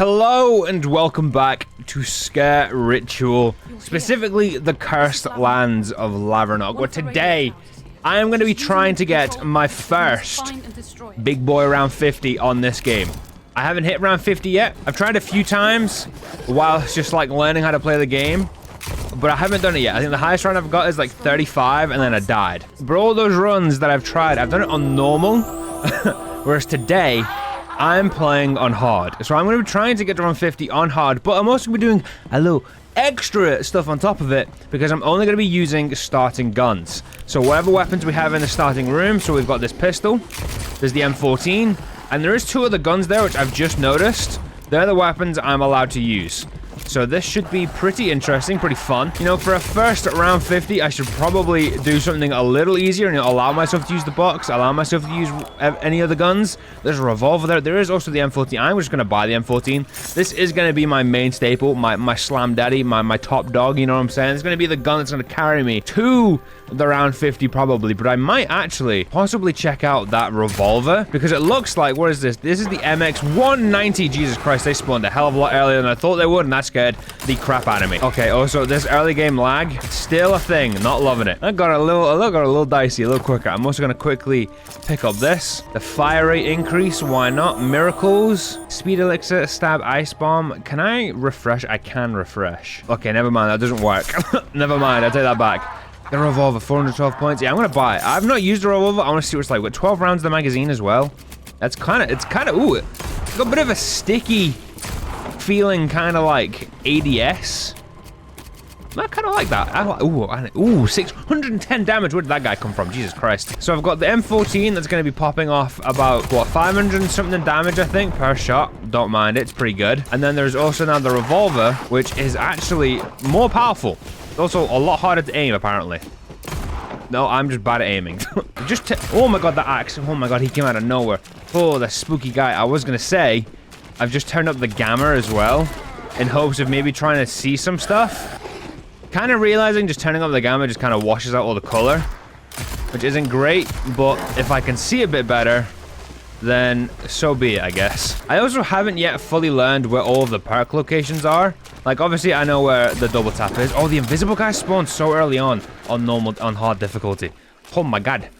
Hello and welcome back to Sker Ritual, specifically the Cursed Lands of Lavernok, where today I am going to be trying to get my first big boy round 50 on this game. I haven't hit round 50 yet. I've tried a few times while just like learning how to play the game, but I haven't done it yet. I think the highest round I've got is like 35 and then I died. But all those runs that I've tried, I've done it on normal, whereas today I'm playing on hard. So I'm going to be trying to get to round 50 on hard, but I'm also going to be doing a little extra stuff on top of it because I'm only going to be using starting guns. So whatever weapons we have in the starting room, so we've got this pistol, there's the M14, and there is two other guns there which I've just noticed. They're the weapons I'm allowed to use. So this should be pretty interesting, pretty fun. You know, for a first round 50, I should probably do something a little easier and allow myself to use the box, allow myself to use any other guns. There's a revolver there. There is also the M14. I'm just going to buy the M14. This is going to be my main staple, my slam daddy, my top dog, you know what I'm saying? It's going to be the gun that's going to carry me to the round 50 probably, but I might actually possibly check out that revolver because it looks like, what is this? This is the MX190. Jesus Christ, they spawned a hell of a lot earlier than I thought they would, and that scared the crap out of me. Okay, also this early game lag, still a thing, not loving it. I got a little dicey, a little quicker. I'm also gonna quickly pick up this. The fire rate increase, why not? Miracles, speed elixir, stab, ice bomb. Can I refresh? I can refresh. Okay, never mind, that doesn't work. Never mind, I take that back. The revolver, 412 points. Yeah, I'm gonna buy it. I've not used a revolver. I want to see what it's like. With 12 rounds of the magazine as well. That's kind of, it's got a bit of a sticky feeling, kind of like ADS. I kind of like that. Ooh, 610 damage. Where did that guy come from? Jesus Christ. So I've got the M14 that's going to be popping off about, what, 500 and something damage, I think, per shot. Don't mind it. It's pretty good. And then there's also now the revolver, which is actually more powerful. It's also a lot harder to aim, apparently. No, I'm just bad at aiming. Oh my god, the axe. Oh my god, he came out of nowhere. Oh, the spooky guy. I was going to say, I've just turned up the gamma as well in hopes of maybe trying to see some stuff. Kind of realizing just turning up the gamma just kind of washes out all the color, which isn't great, but if I can see a bit better, then so be it, I guess. I also haven't yet fully learned where all of the perk locations are. Like, obviously, I know where the double tap is. Oh, the invisible guy spawned so early on normal, on hard difficulty. Oh my god.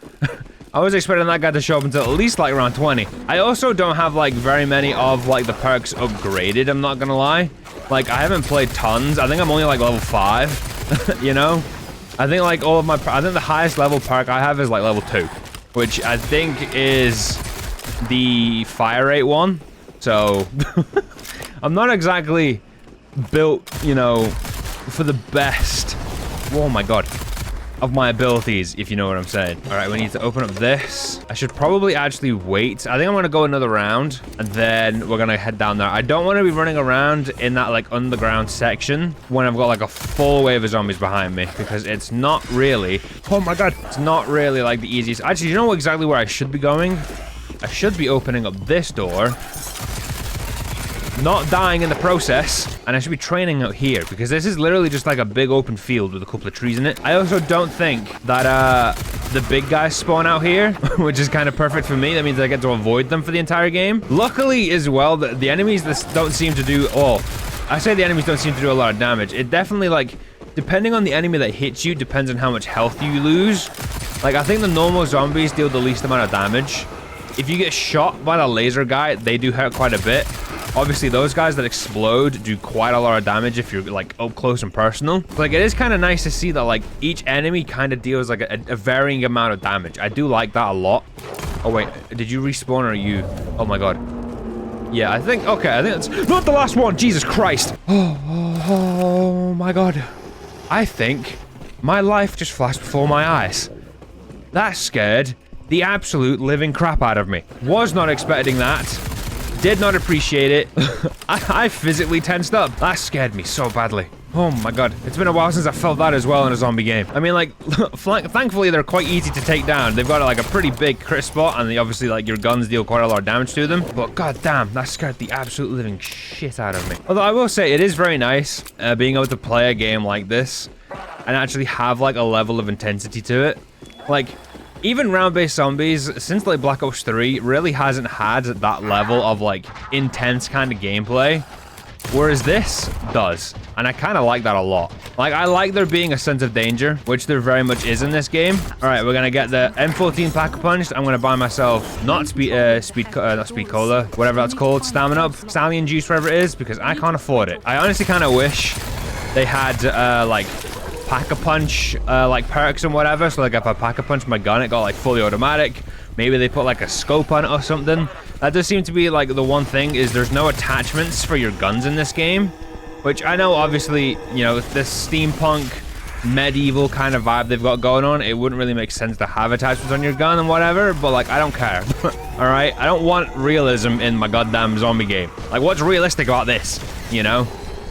I was expecting that guy to show up until at least like around 20. I also don't have like very many of like the perks upgraded, I'm not gonna lie. Like, I haven't played tons. I think I'm only like level 5, you know? I think like all of my, I think the highest level perk I have is like level 2, which I think is the fire rate one. So, I'm not exactly built, you know, for the best, oh my god, of my abilities, if you know what I'm saying. All right, we need to open up this. I should probably actually wait. I think I'm gonna go another round and then we're gonna head down there. I don't want to be running around in that like underground section when I've got like a full wave of zombies behind me, because it's not really, oh my god, it's not really like the easiest. Actually, you know exactly where I should be going? I should be opening up this door, not dying in the process, and I should be training out here because this is literally just like a big open field with a couple of trees in it. I also don't think that the big guys spawn out here, which is kind of perfect for me. That means I get to avoid them for the entire game. Luckily as well, the enemies don't seem to do, I say the enemies don't seem to do a lot of damage. It definitely, like, depending on the enemy that hits you, depends on how much health you lose. Like, I think the normal zombies deal the least amount of damage. If you get shot by the laser guy, they do hurt quite a bit. Obviously, those guys that explode do quite a lot of damage if you're, like, up close and personal. Like, it is kind of nice to see that, like, each enemy kind of deals, like, a varying amount of damage. I do like that a lot. Oh, wait. Did you respawn or are you... Oh, my God. Yeah, I think... Okay, I think that's not the last one. Jesus Christ. Oh, my God. I think my life just flashed before my eyes. That scared the absolute living crap out of me. Was not expecting that. Did not appreciate it. I physically tensed up. That scared me so badly. Oh my god. It's been a while since I felt that as well in a zombie game. I mean, like, thankfully they're quite easy to take down. They've got like a pretty big crit spot, and obviously like your guns deal quite a lot of damage to them. But god damn, that scared the absolute living shit out of me. Although I will say it is very nice being able to play a game like this and actually have like a level of intensity to it. Like, Even round-based zombies, since like Black Ops 3, really hasn't had that level of like intense kind of gameplay, whereas this does, and I kind of like that a lot. Like, I like there being a sense of danger, which there very much is in this game. All right, we're gonna get the M14 Pack-a-Punch. I'm gonna buy myself not speed cola, whatever that's called, stamina up, stallion juice, whatever it is, because I can't afford it. I honestly kind of wish they had like Pack-a-Punch like perks and whatever, so like if I Pack-a-Punch my gun, it got like fully automatic. Maybe they put like a scope on it or something. That does seem to be like the one thing, is there's no attachments for your guns in this game, which I know obviously, you know, this steampunk medieval kind of vibe they've got going on, it wouldn't really make sense to have attachments on your gun and whatever, but like I don't care. All right, I don't want realism in my goddamn zombie game. Like, what's realistic about this, you know?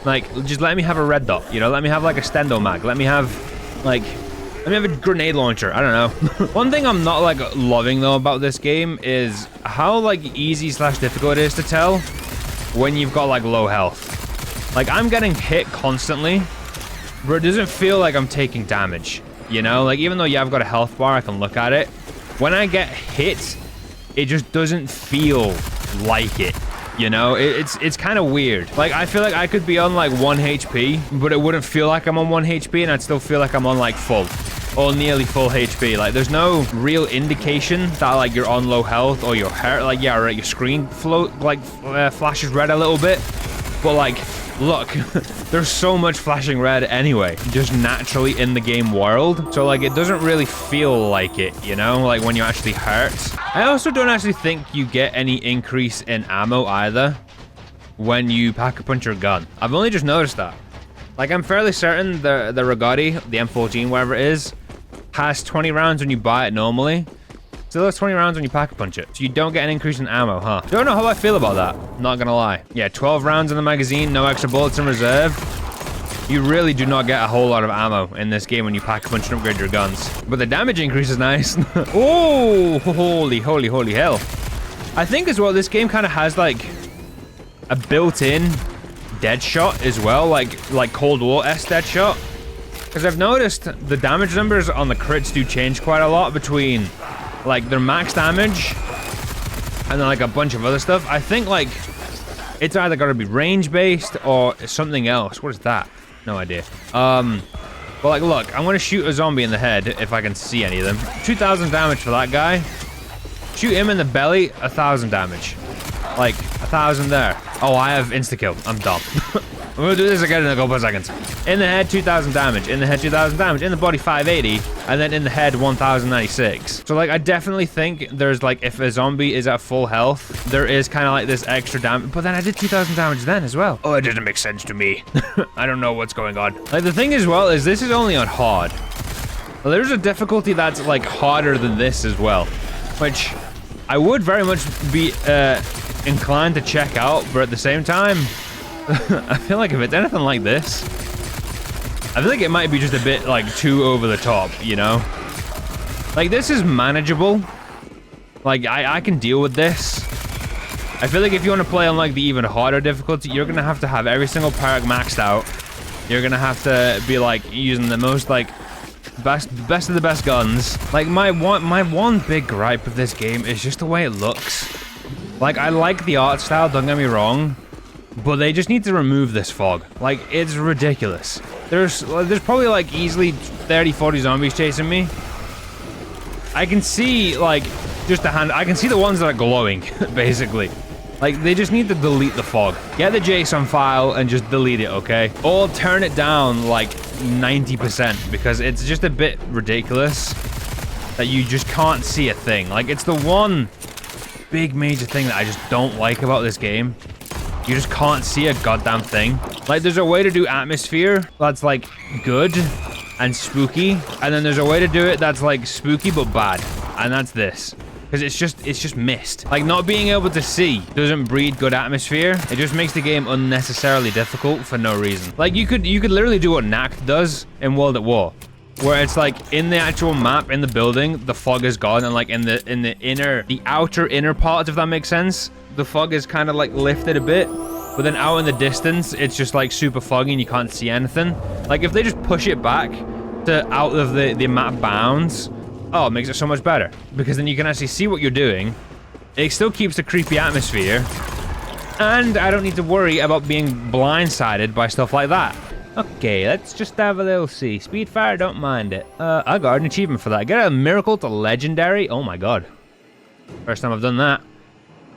Like, just let me have a red dot, you know? Let me have like a stendo mag. Let me have a grenade launcher. I don't know. One thing I'm not like loving though about this game is how like easy / difficult it is to tell when you've got like low health. Like, I'm getting hit constantly, but it doesn't feel like I'm taking damage, you know? Like, even though, yeah, I've got a health bar, I can look at it. When I get hit, it just doesn't feel like it, you know? It's kind of weird. Like, I feel like I could be on, like, 1 HP, but it wouldn't feel like I'm on 1 HP, and I'd still feel like I'm on, like, full or nearly full HP. Like, there's no real indication that, like, you're on low health or you're hurt. Like, yeah, right, your screen flashes red a little bit, but, like, look, there's so much flashing red anyway, just naturally in the game world. So like, it doesn't really feel like it, you know, like when you actually hurt. I also don't actually think you get any increase in ammo either when you Pack-a-Punch your gun. I've only just noticed that. Like, I'm fairly certain the Rigotti, the M14, whatever it is, has 20 rounds when you buy it normally. Still has 20 rounds when you Pack-a-Punch it. So you don't get an increase in ammo, huh? Don't know how I feel about that. Not gonna lie. Yeah, 12 rounds in the magazine, no extra bullets in reserve. You really do not get a whole lot of ammo in this game when you Pack-a-Punch and upgrade your guns. But the damage increase is nice. Oh, holy hell. I think as well, this game kind of has like a built-in dead shot as well, like Cold War-esque dead shot. Because I've noticed the damage numbers on the crits do change quite a lot between like their max damage and then like a bunch of other stuff. I think like it's either got to be range based or something else. What is that? No idea. But like, look, I'm gonna shoot a zombie in the head if I can see any of them. 2,000 damage for that guy. Shoot him in the belly, 1,000 damage. Like 1,000 there. Oh, I have insta kill. I'm dumb. I'm gonna do this again in a couple of seconds. In the head, 2,000 damage. In the head, 2,000 damage. In the body, 580. And then in the head, 1,096. So, like, I definitely think there's, like, if a zombie is at full health, there is kind of, like, this extra damage. But then I did 2,000 damage then as well. Oh, it doesn't make sense to me. I don't know what's going on. Like, the thing as well is this is only on hard. Well, there's a difficulty that's, like, harder than this as well. Which I would very much be inclined to check out. But at the same time, I feel like if it's anything like this, I feel like it might be just a bit like too over the top, you know? Like, this is manageable. Like, I can deal with this. I feel like if you want to play on like the even harder difficulty, you're gonna have to have every single perk maxed out. You're gonna have to be like using the most like best of the best guns. Like, my one big gripe with this game is just the way it looks. Like, I like the art style, don't get me wrong, but they just need to remove this fog. Like, it's ridiculous. There's probably like easily 30-40 zombies chasing me. I can see like just a hand. I can see the ones that are glowing, basically. Like, they just need to delete the fog. Get the JSON file and just delete it, okay? Or turn it down like 90% because it's just a bit ridiculous that you just can't see a thing. Like, it's the one big major thing that I just don't like about this game. You just can't see a goddamn thing. Like, there's a way to do atmosphere that's like good and spooky, and then there's a way to do it that's like spooky but bad, and that's this. Because it's just mist. Like, not being able to see doesn't breed good atmosphere. It just makes the game unnecessarily difficult for no reason. Like, you could literally do what Nacht does in World at War, where it's like in the actual map in the building, the fog is gone, and like in the outer inner parts, if that makes sense, the fog is kind of like lifted a bit, but then out in the distance, it's just like super foggy and you can't see anything. Like, if they just push it back to out of the map bounds, Oh, it makes it so much better. Because then you can actually see what you're doing. It still keeps the creepy atmosphere. And I don't need to worry about being blindsided by stuff like that. Okay, let's just have a little see. Speedfire, don't mind it. I got an achievement for that. Get a miracle to legendary. Oh my god. First time I've done that.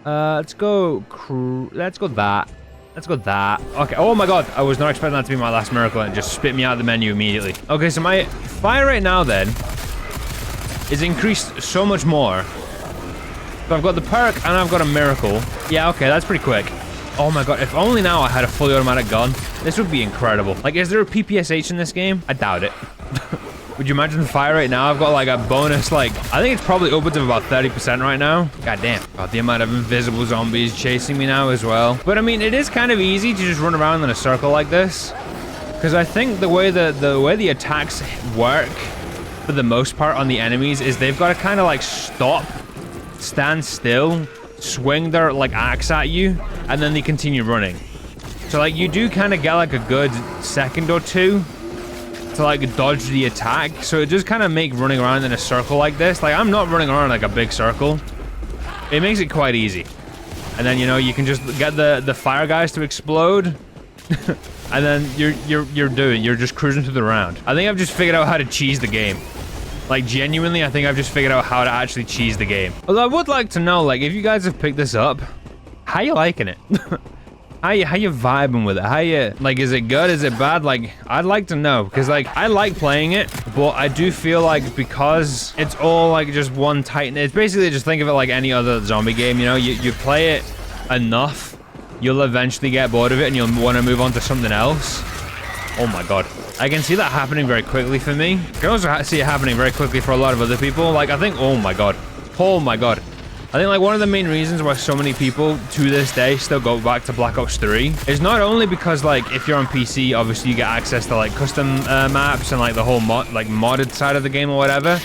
Let's go that. Let's go that. Okay, oh my god. I was not expecting that to be my last miracle and it just spit me out of the menu immediately. Okay, so my fire rate now then is increased so much more. So I've got the perk and I've got a miracle. Yeah, okay, that's pretty quick. Oh my god, if only now I had a fully automatic gun. This would be incredible. Like, is there a PPSH in this game? I doubt it. Would you imagine the fire rate now? I've got like a bonus, like, I think it's probably upwards of about 30% right now. God damn. God, the amount of invisible zombies chasing me now as well. But I mean, it is kind of easy to just run around in a circle like this. Because I think the way the attacks work, for the most part on the enemies, is they've got to kind of like stop, stand still, swing their like axe at you, and then they continue running. So like you do kind of get like a good second or two to like dodge the attack. So it does kind of make running around in a circle like this. Like I'm not running around like a big circle. It makes it quite easy. And then, you know, you can just get the fire guys to explode. And then you're just cruising through the round. I think I've just figured out how to cheese the game. Like, genuinely, I think I've just figured out how to actually cheese the game. Although I would like to know, like, if you guys have picked this up, how you liking it? how you vibing with it? How you, like, is it good? Is it bad? Like, I'd like to know. Because, like, I like playing it, but I do feel like because it's all, like, just one tight... It's basically just think of it like any other zombie game, you know? You play it enough, you'll eventually get bored of it and you'll want to move on to something else. Oh my god. I can see that happening very quickly for me. I can also see it happening very quickly for a lot of other people. Like, I think, oh my god. Oh my god. I think, like, one of the main reasons why so many people, to this day, still go back to Black Ops 3 is not only because, like, if you're on PC, obviously you get access to, like, custom maps and, like, the whole modded side of the game or whatever.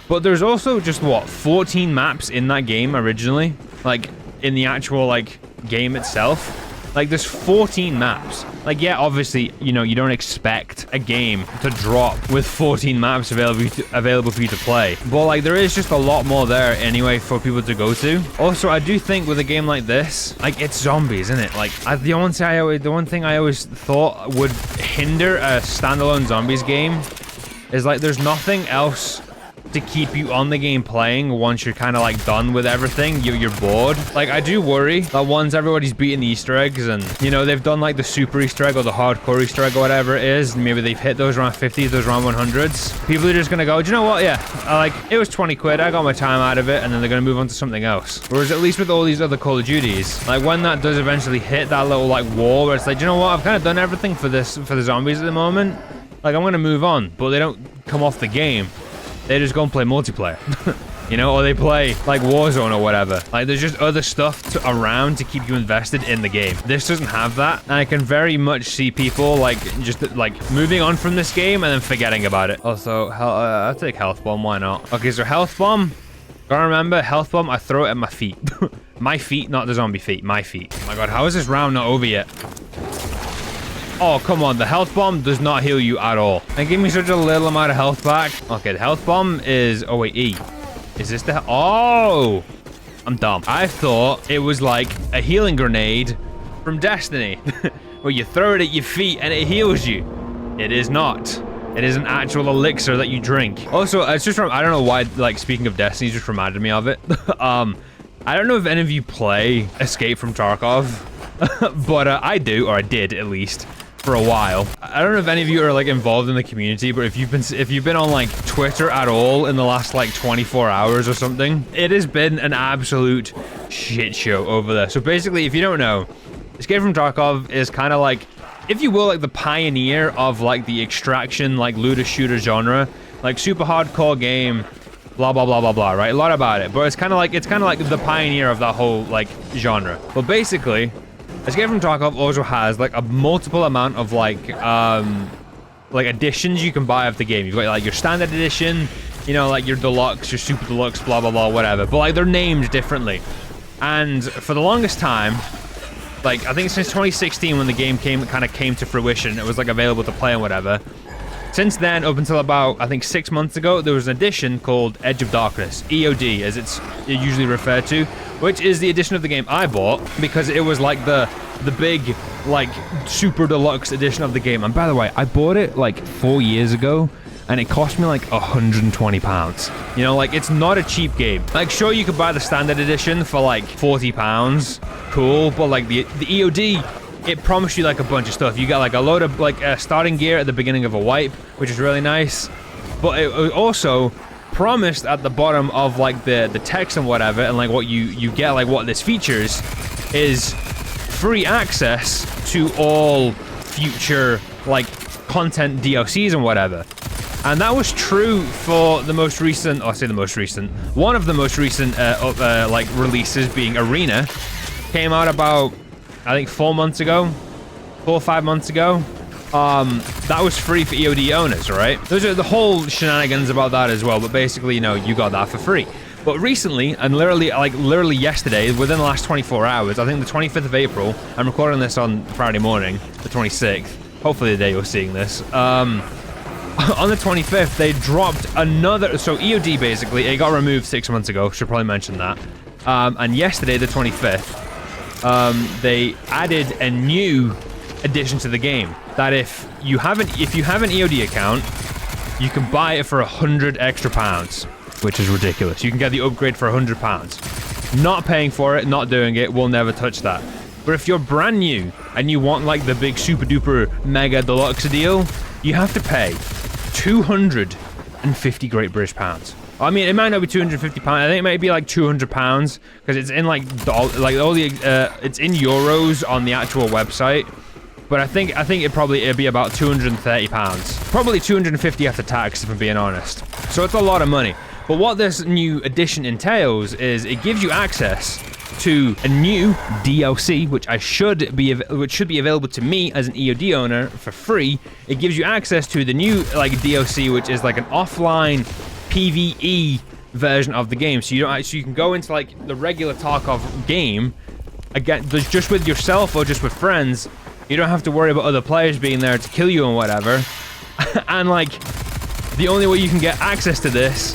But there's also just, what, 14 maps in that game originally? Like, in the actual, like, game itself. Like, there's 14 maps. Like, yeah, obviously, you know, you don't expect a game to drop with 14 maps available for you to play. But, like, there is just a lot more there anyway for people to go to. Also, I do think with a game like this, like, it's zombies, isn't it? Like, the one thing I always thought would hinder a standalone zombies game is, like, there's nothing else to keep you on the game playing once you're kind of like done with everything. You're bored. Like, I do worry that once everybody's beaten the Easter eggs and, you know, they've done like the super Easter egg or the hardcore Easter egg or whatever it is, and maybe they've hit those around 50s, those around 100s, people are just gonna go, do you know what? Yeah, like, it was 20 quid, I got my time out of it, and then they're gonna move on to something else. Whereas at least with all these other Call of Duties, like, when that does eventually hit that little like wall where it's like, do you know what? I've kind of done everything for the zombies at the moment. Like, I'm gonna move on, but they don't come off the game. They just go and play multiplayer, you know, or they play like Warzone or whatever. Like, there's just other stuff around to keep you invested in the game. This doesn't have that, and I can very much see people like just like moving on from this game and then forgetting about it. Also, I'll take health bomb. Why not? Okay, so health bomb. Gotta remember, health bomb. I throw it at my feet. My feet, not the zombie feet. My feet. Oh my god, how is this round not over yet? Oh, come on. The health bomb does not heal you at all. And give me such a little amount of health back. Okay, the health bomb is... Oh, wait, E. Is this the... Oh! I'm dumb. I thought it was like a healing grenade from Destiny. Where you throw it at your feet and it heals you. It is not. It is an actual elixir that you drink. Also, it's just from... I don't know why, like, speaking of Destiny, just reminded me of it. I don't know if any of you play Escape from Tarkov. But I do, or I did, at least. For a while. I don't know if any of you are like involved in the community, but if you've been on like Twitter at all in the last like 24 hours or something, it has been an absolute shit show over there. So basically, if you don't know, Escape from Tarkov is kind of like, if you will, like the pioneer of like the extraction, like looter shooter genre, like super hardcore game, blah blah blah blah blah, right? A lot about it, but it's kind of like the pioneer of that whole like genre. But basically, Escape from Tarkov also has like a multiple amount of like editions you can buy of the game. You've got like your standard edition, you know, like your deluxe, your super deluxe, blah blah blah, whatever. But like they're named differently. And for the longest time, like I think since 2016 when the game came to fruition, it was like available to play and whatever. Since then, up until about, I think, 6 months ago, there was an edition called Edge of Darkness, EOD, as it's usually referred to, which is the edition of the game I bought because it was like the big, like, super deluxe edition of the game. And by the way, I bought it like 4 years ago, and it cost me like £120. You know, like, it's not a cheap game. Like, sure, you could buy the standard edition for like £40, cool, but like the EOD, it promised you like a bunch of stuff. You got like a load of like starting gear at the beginning of a wipe, which is really nice, but it also promised at the bottom of like the text and whatever, and like what you get, like what this features is free access to all future like content DLCs and whatever. And that was true for the most recent, I say the most recent, one of the most recent like releases, being Arena. Came out about, I think, 4 months ago, 4 or 5 months ago. That was free for EOD owners, right? Those are the whole shenanigans about that as well, but basically, you know, you got that for free. But recently, and literally yesterday, within the last 24 hours, I think the 25th of April, I'm recording this on Friday morning, the 26th, hopefully the day you're seeing this, on the 25th, they dropped another, so EOD basically, it got removed 6 months ago, should probably mention that, and yesterday, the 25th, they added a new addition to the game that if you have an EOD account, you can buy it for 100 extra pounds, which is ridiculous. You can get the upgrade for 100 pounds. Not paying for it, not doing it, we'll never touch that. But if you're brand new and you want like the big super duper mega deluxe deal, you have to pay 250 Great British pounds. I mean, it might not be 250 pounds. I think it might be like 200 pounds because it's in like all the it's in euros on the actual website. But I think it'd be about 230 pounds. Probably 250 after tax, if I'm being honest. So it's a lot of money. But what this new edition entails is it gives you access to a new DLC, which should be available to me as an EOD owner for free. It gives you access to the new like DLC, which is like an offline PvE version of the game, so you can go into like the regular Tarkov game again, just with yourself or just with friends. You don't have to worry about other players being there to kill you and whatever. And like the only way you can get access to this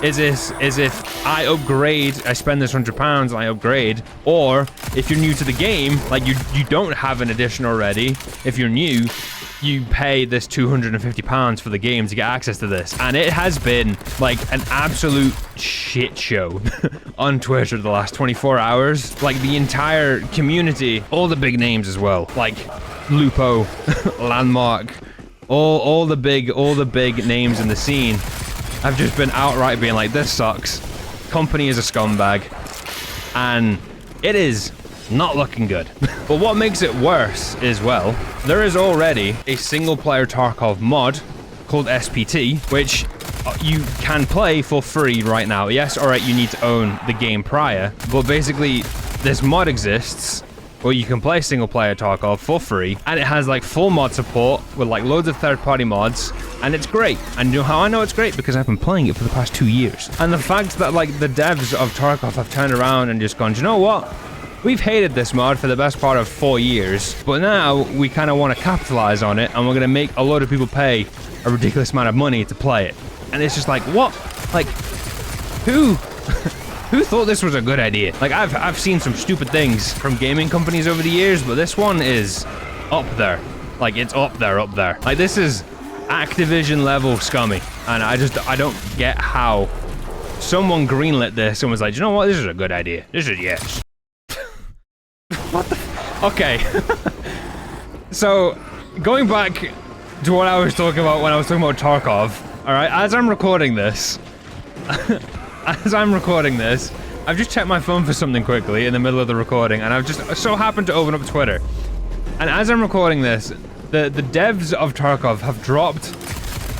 is if I upgrade, I spend this £100 and I upgrade, or if you're new to the game, like you don't have an edition already, if you're new, you pay this £250 for the game to get access to this. And it has been like an absolute shit show on Twitter the last 24 hours. Like the entire community, all the big names as well, like Lupo, Landmark, all the big names in the scene have just been outright being like, this sucks. Company is a scumbag. And it is not looking good. But what makes it worse is, well, there is already a single-player Tarkov mod called SPT, which you can play for free right now. Yes, alright, you need to own the game prior, but basically, this mod exists where you can play single-player Tarkov for free, and it has like full mod support with like loads of third-party mods, and it's great. And you know how I know it's great? Because I've been playing it for the past 2 years. And the fact that like the devs of Tarkov have turned around and just gone, do you know what? We've hated this mod for the best part of 4 years, but now we kind of want to capitalize on it, and we're going to make a load of people pay a ridiculous amount of money to play it. And it's just like, what? Like, who thought this was a good idea? Like, I've seen some stupid things from gaming companies over the years, but this one is up there. Like, it's up there. Like, this is Activision level scummy, and I don't get how someone greenlit this and was like, you know what? This is a good idea. This is yes. What the? Okay. So, going back to what I was talking about when I was talking about Tarkov, alright, as I'm recording this, I've just checked my phone for something quickly in the middle of the recording, and I've just so happened to open up Twitter. And as I'm recording this, the devs of Tarkov have dropped,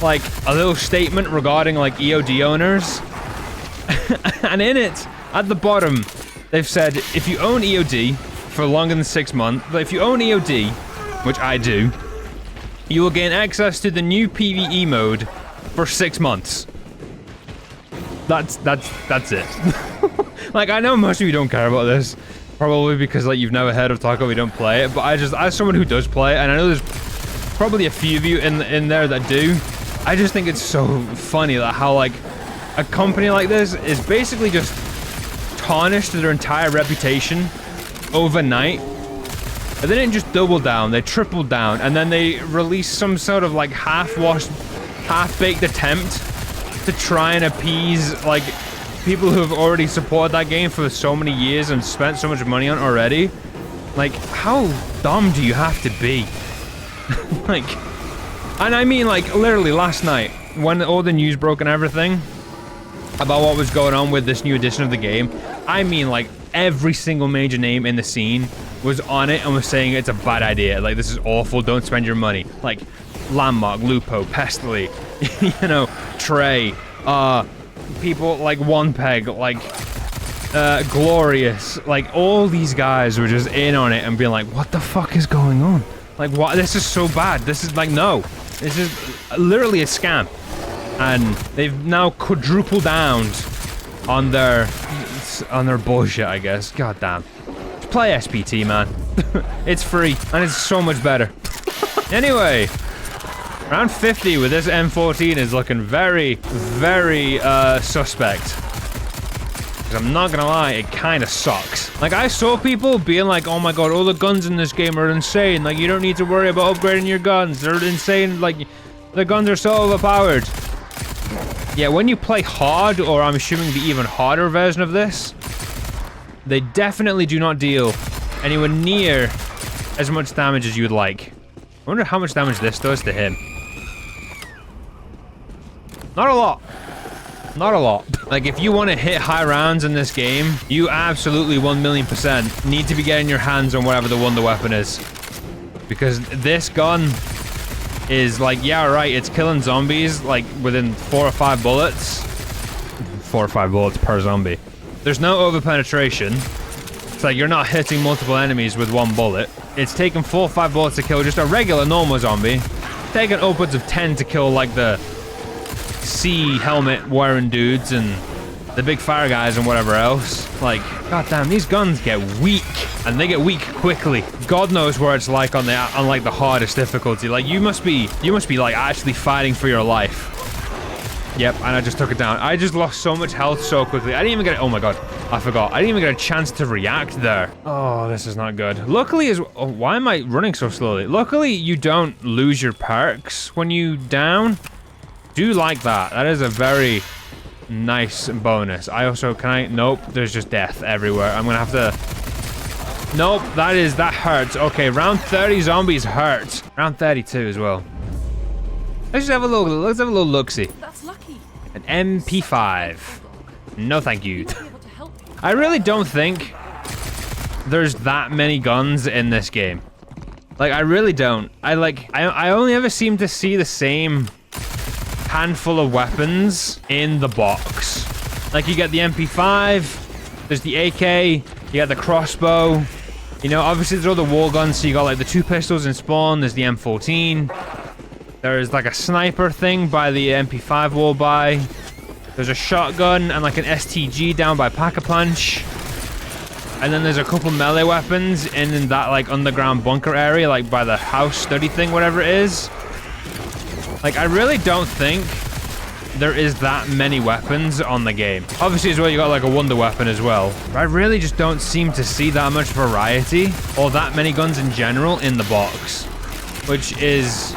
like, a little statement regarding, like, EOD owners. And in it, at the bottom, they've said, if you own EOD for longer than 6 months, but if you own EOD, which I do, you will gain access to the new PvE mode for 6 months. That's it. Like, I know most of you don't care about this, probably because, like, you've never heard of Tarkov, you don't play it, but as someone who does play it, and I know there's probably a few of you in there that do, I just think it's so funny that how like a company like this is basically just tarnished their entire reputation overnight. And they didn't just double down, they tripled down, and then they released some sort of like half-washed, half-baked attempt to try and appease like people who have already supported that game for so many years and spent so much money on it already. Like, how dumb do you have to be? Like, and I mean like literally last night when all the news broke and everything about what was going on with this new edition of the game, I mean like every single major name in the scene was on it and was saying it's a bad idea, like this is awful, don't spend your money. Like Landmark, Lupo, Pestily, you know, Trey, people like One Peg, like Glorious, like all these guys were just in on it and being like, what the fuck is going on? Like, what? This is so bad. This is like, no, this is literally a scam. And they've now quadrupled down on their bullshit, I guess. God damn. Just play SPT, man. It's free and it's so much better. Anyway, round 50 with this M14 is looking very, very suspect. I'm not gonna lie, it kind of sucks. Like, I saw people being like, oh my god, all the guns in this game are insane. Like, you don't need to worry about upgrading your guns. They're insane. Like, the guns are so overpowered. Yeah, when you play hard, or I'm assuming the even harder version of this, they definitely do not deal anywhere near as much damage as you would like. I wonder how much damage this does to him. Not a lot. Not a lot. Like, if you want to hit high rounds in this game, you absolutely 1,000,000% need to be getting your hands on whatever the wonder weapon is. Because this gun is like, yeah, right, it's killing zombies, like, within 4 or 5 bullets. 4 or 5 bullets per zombie. There's no over-penetration. It's like you're not hitting multiple enemies with 1 bullet. It's taking 4 or 5 bullets to kill just a regular normal zombie. Taking upwards of 10 to kill, like, the C helmet wearing dudes and the big fire guys and whatever else. Like, goddamn, these guns get weak, and they get weak quickly. God knows where it's like on like the hardest difficulty. Like, you must be like actually fighting for your life. Yep, and I just took it down. I just lost so much health so quickly. I didn't even get, oh my god, I forgot. I didn't even get a chance to react there. Oh, this is not good. Luckily, oh, why am I running so slowly? Luckily, you don't lose your perks when you down. Do like that. That is a very nice bonus. I also, nope, there's just death everywhere. I'm gonna have to, nope, that hurts. Okay, round 30 zombies hurt. Round 32 as well. Let's have a little look-see. That's lucky. An MP5. No thank you. I really don't think there's that many guns in this game. Like, I really don't. I only ever seem to see the same handful of weapons in the box. Like, you get the MP5, there's the AK, you got the crossbow, you know, obviously there's all the war guns, so you got like the 2 pistols in spawn, there's the M14, there's like a sniper thing by the MP5 wall by, there's a shotgun and like an STG down by Pack-a-Punch, and then there's a couple melee weapons in that like underground bunker area, like by the house study thing, whatever it is. Like, I really don't think there is that many weapons on the game. Obviously, as well, you got like a wonder weapon as well. But I really just don't seem to see that much variety or that many guns in general in the box, which is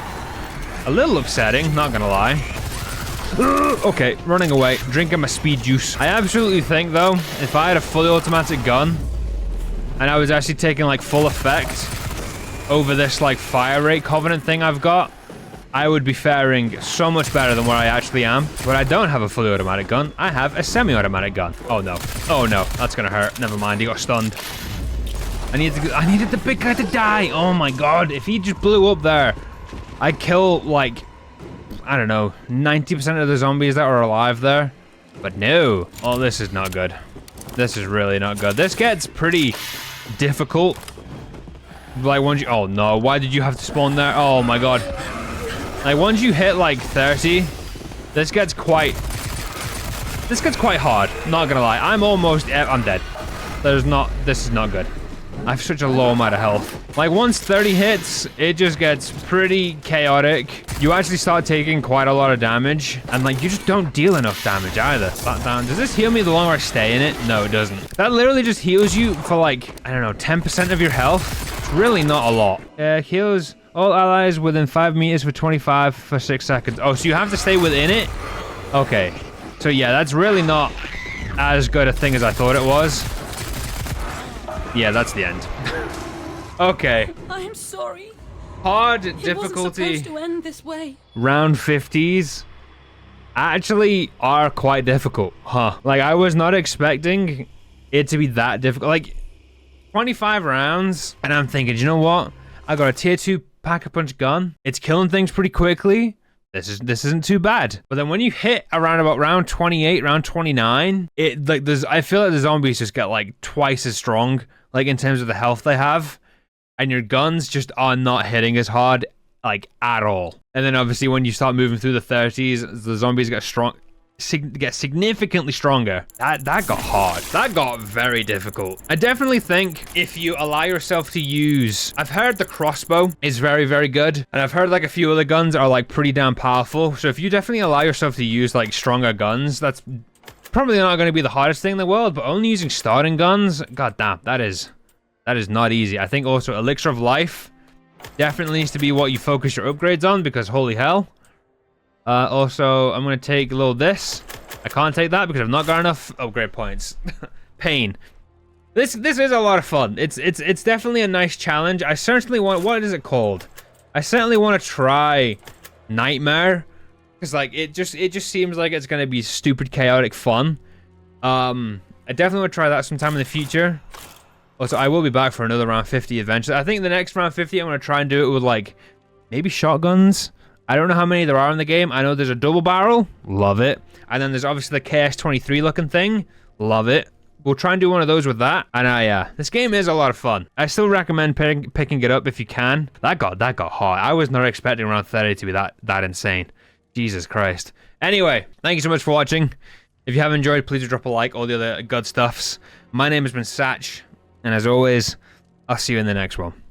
a little upsetting, not gonna lie. Okay, running away, drinking my speed juice. I absolutely think, though, if I had a fully automatic gun and I was actually taking like full effect over this like fire rate covenant thing I've got, I would be faring so much better than where I actually am. But I don't have a fully automatic gun. I have a semi-automatic gun. Oh no. Oh no. That's gonna hurt. Never mind. He got stunned. I needed the big guy to die. Oh my god. If he just blew up there, I'd kill like, I don't know, 90% of the zombies that were alive there. But no. Oh, this is not good. This is really not good. This gets pretty difficult. Like, once you, oh no. Why did you have to spawn there? Oh my god. Like, once you hit like 30, this gets quite hard, not gonna lie. I'm dead. This is not good. I have such a low amount of health. Like, once 30 hits, it just gets pretty chaotic. You actually start taking quite a lot of damage, and like, you just don't deal enough damage either. Does this heal me the longer I stay in it? No, it doesn't. That literally just heals you for like, I don't know, 10% of your health. It's really not a lot. Heals all allies within 5 meters for 25 for 6 seconds. Oh, so you have to stay within it? Okay. So yeah, that's really not as good a thing as I thought it was. Yeah, that's the end. Okay. I'm sorry. Hard It difficulty. wasn't supposed to end this way. Round 50s actually are quite difficult, huh? Like, I was not expecting it to be that difficult. Like, 25 rounds, and I'm thinking, you know what? I got a tier 2 pack-a-punch gun. It's killing things pretty quickly. This isn't too bad. But then when you hit around about round 28, round 29, I feel like the zombies just get like twice as strong, like in terms of the health they have, and your guns just are not hitting as hard, like at all. And then obviously when you start moving through the 30s, the zombies get significantly stronger. That got hard. That got very difficult. I definitely think if you allow yourself to use, I've heard the crossbow is very, very good, and I've heard like a few other guns are like pretty damn powerful. So if you definitely allow yourself to use like stronger guns, that's probably not going to be the hardest thing in the world. But only using starting guns, god damn, that is not easy. I think also elixir of life definitely needs to be what you focus your upgrades on, because holy hell. Also, I'm going to take a little this. I can't take that because I've not got enough upgrade points. Pain. This is a lot of fun. It's definitely a nice challenge. I certainly want... What is it called? I certainly want to try Nightmare. Because, like, it just seems like it's going to be stupid, chaotic fun. I definitely want to try that sometime in the future. Also, I will be back for another round 50 eventually. I think the next round 50, I'm going to try and do it with, like, maybe shotguns. I don't know how many there are in the game. I know there's a double barrel. Love it. And then there's obviously the KS-23 looking thing. Love it. We'll try and do one of those with that. And this game is a lot of fun. I still recommend picking it up if you can. That got hard. I was not expecting round 30 to be that insane. Jesus Christ. Anyway, thank you so much for watching. If you have enjoyed, please drop a like, all the other good stuffs. My name has been Satch. And as always, I'll see you in the next one.